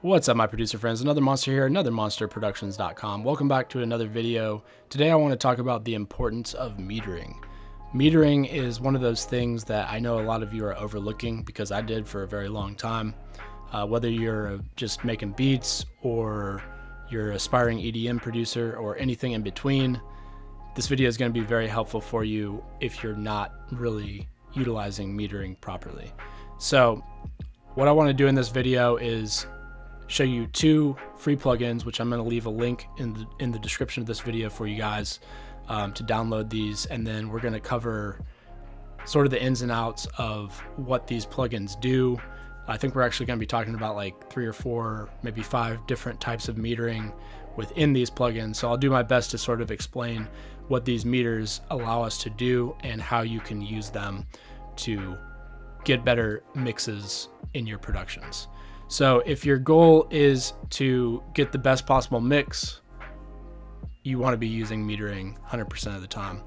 What's up, my producer friends? Another monster here, another monsterproductions.com. Welcome back to another video. Today I want to talk about the importance of metering. Metering is one of those things that I know a lot of you are overlooking, because I did for a very long time. Whether you're just making beats or you're an aspiring EDM producer or anything in between, this video is going to be very helpful for you if you're not really utilizing metering properly. So what I want to do in this video is show you two free plugins, which I'm going to leave a link in the description of this video for you guys to download these, and then we're going to cover sort of the ins and outs of what these plugins do. I think we're actually going to be talking about like 3 or 4, maybe 5 different types of metering within these plugins. So I'll do my best to sort of explain what these meters allow us to do and how you can use them to get better mixes in your productions. So if your goal is to get the best possible mix, you want to be using metering 100% of the time.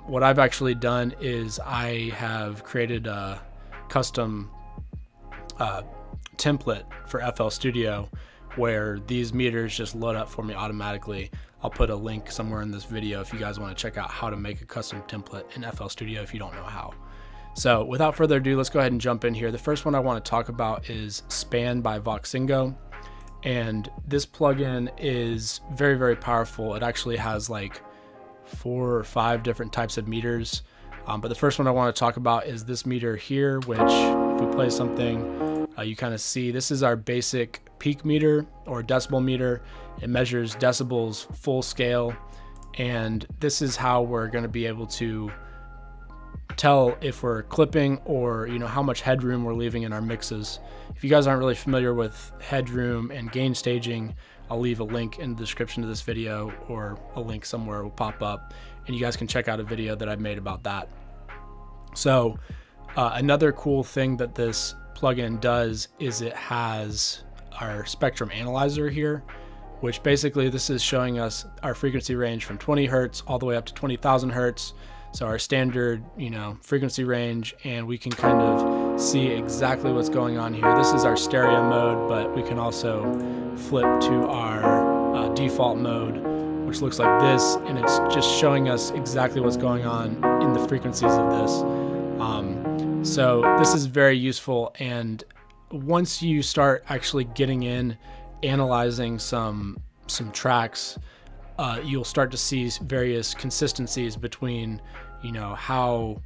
What I've actually done is I have created a custom template for FL Studio where these meters just load up for me automatically. I'll put a link somewhere in this video if you guys want to check out how to make a custom template in FL Studio if you don't know how. So without further ado, let's go ahead and jump in here. The first one I want to talk about is Span by Voxingo. And this plugin is very, very powerful. It actually has like 4 or 5 different types of meters. But the first one I want to talk about is this meter here, which if we play something, you kind of see this is our basic peak meter or decibel meter. It measures decibels full scale. And this is how we're going to be able to tell if we're clipping or how much headroom we're leaving in our mixes. If you guys aren't really familiar with headroom and gain staging, I'll leave a link in the description of this video, or a link somewhere will pop up and you guys can check out a video that I've made about that. So another cool thing that this plugin does is it has our spectrum analyzer here, which basically this is showing us our frequency range from 20 Hertz all the way up to 20,000 Hertz. So our standard, frequency range, and we can kind of see exactly what's going on here. This is our stereo mode, but we can also flip to our default mode, which looks like this, and it's just showing us exactly what's going on in the frequencies of this. So this is very useful, and once you start actually getting in, analyzing some tracks, you'll start to see various consistencies between, how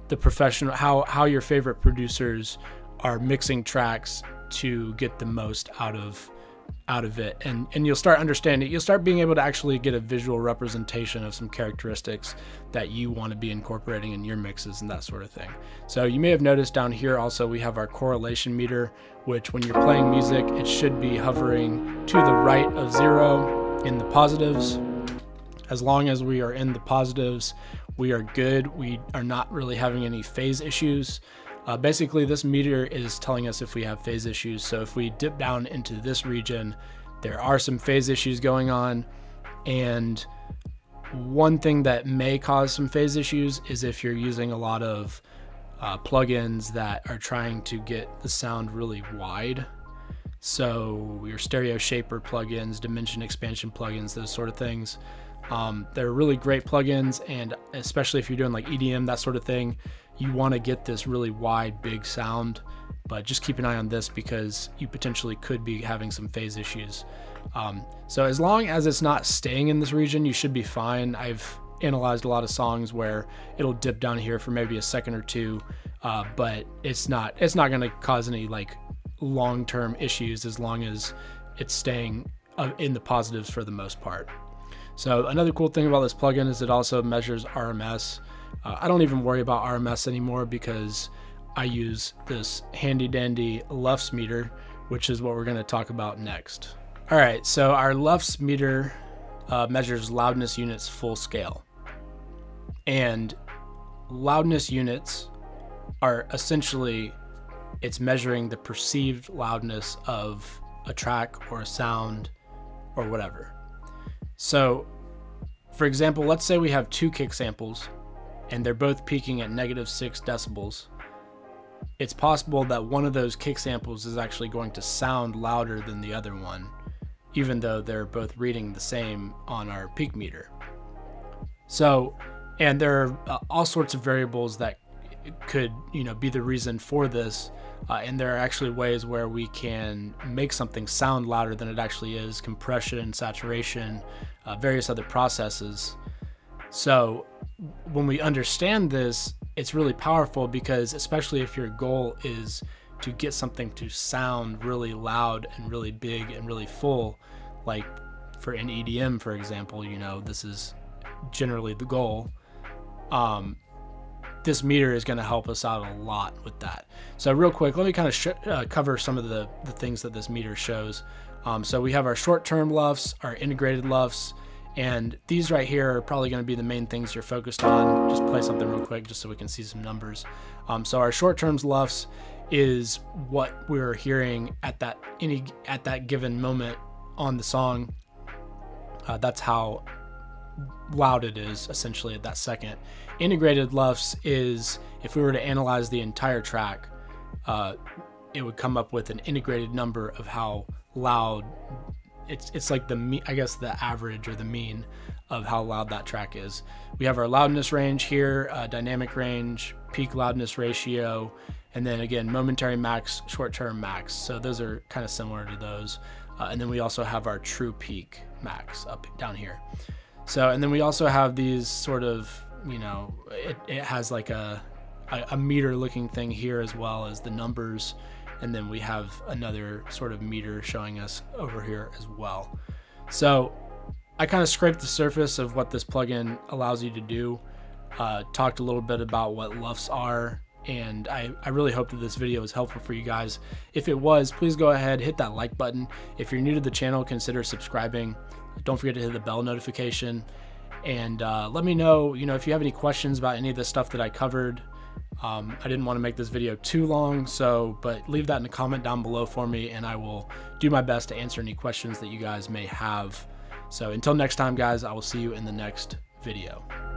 the professional, how your favorite producers are mixing tracks to get the most out of it, and you'll start understanding. You'll start being able to actually get a visual representation of some characteristics that you want to be incorporating in your mixes and that sort of thing. So you may have noticed down here also we have our correlation meter, which when you're playing music, it should be hovering to the right of 0 in the positives. As long as we are in the positives, we are good. We are not really having any phase issues. Basically, this meter is telling us if we have phase issues. So if we dip down into this region, there are some phase issues going on. And one thing that may cause some phase issues is if you're using a lot of plugins that are trying to get the sound really wide. So your stereo shaper plugins, dimension expansion plugins, those sort of things. They're really great plugins, and especially if you're doing like EDM, that sort of thing, you want to get this really wide, big sound. But just keep an eye on this because you potentially could be having some phase issues. So as long as it's not staying in this region, you should be fine. I've analyzed a lot of songs where it'll dip down here for maybe a second or two, but it's not going to cause any like long-term issues as long as it's staying in the positives for the most part. So another cool thing about this plugin is it also measures RMS. I don't even worry about RMS anymore because I use this handy dandy LUFS meter, which is what we're going to talk about next. All right, so our LUFS meter measures loudness units full scale. And loudness units are essentially, it's measuring the perceived loudness of a track or a sound or whatever. So for example, let's say we have 2 kick samples and they're both peaking at -6 decibels. it's possible that one of those kick samples is actually going to sound louder than the other one, even though they're both reading the same on our peak meter. So, and there are all sorts of variables that could, be the reason for this. And there are actually ways where we can make something sound louder than it actually is: compression, saturation, various other processes. So when we understand this, it's really powerful, because especially if your goal is to get something to sound really loud and really big and really full, like for an EDM, for example, this is generally the goal. This meter is going to help us out a lot with that. So real quick, let me kind of cover some of the things that this meter shows. So we have our short-term LUFS, our integrated LUFS, and these right here are probably going to be the main things you're focused on. Just play something real quick just so we can see some numbers. So our short-term LUFS is what we're hearing at that given moment on the song. That's how loud it is essentially at that second. Integrated LUFS is, if we were to analyze the entire track, it would come up with an integrated number of how loud it's like the average or the mean of how loud that track is. We have our loudness range here, dynamic range, peak loudness ratio, and then again momentary max, short-term max. So those are kind of similar to those. And then we also have our true peak max down here. So, and then we also have these sort of, it has like a meter looking thing here, as well as the numbers. And then we have another sort of meter showing us over here as well. So I kind of scraped the surface of what this plugin allows you to do, talked a little bit about what LUFS are, and I really hope that this video was helpful for you guys. If it was, please go ahead, hit that like button. If you're new to the channel, consider subscribing. Don't forget to hit the bell notification, and let me know, if you have any questions about any of the stuff that I covered. I didn't want to make this video too long, but leave that in a comment down below for me, and I will do my best to answer any questions that you guys may have. So until next time, guys, I will see you in the next video.